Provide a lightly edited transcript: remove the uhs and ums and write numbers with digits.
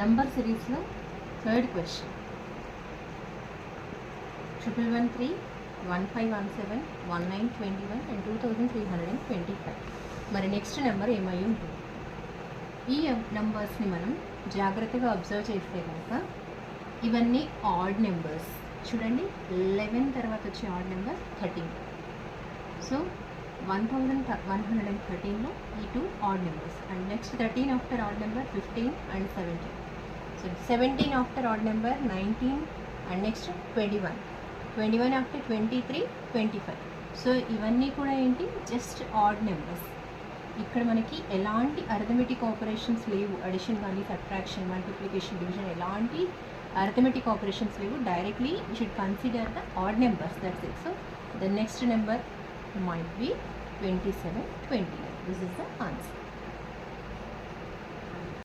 Number సిరీస్లో third question 1113, 1517, 1921 and 2325. మరి next number ఏమై ఉంటుంది? ఈ నెంబర్స్ని మనం జాగ్రత్తగా అబ్జర్వ్ చేస్తే కనుక ఇవన్నీ ఆడ్ నెంబర్స్. చూడండి, 11 తర్వాత వచ్చే ఆడ్ నెంబర్ 13. సో 1113లో ఈ 2 odd numbers, and next 13 after odd number 15 and 17. So 17 after odd number 19 and next 21 after 23 25. So ఇవన్నీ కూడా ఏంటి, జస్ట్ ఆడ్ నెంబర్స్. ఇక్కడ మనకి ఎలాంటి అర్థమెటిక్ ఆపరేషన్స్ లేవు, అడిషన్ కానీ సబ్ట్రాక్షన్ మల్టిప్లికేషన్ డివిజన్ ఎలాంటి arithmetic operations leave. Directly you should consider the odd numbers, that's it. So the next number might be 27, 29. This is the answer.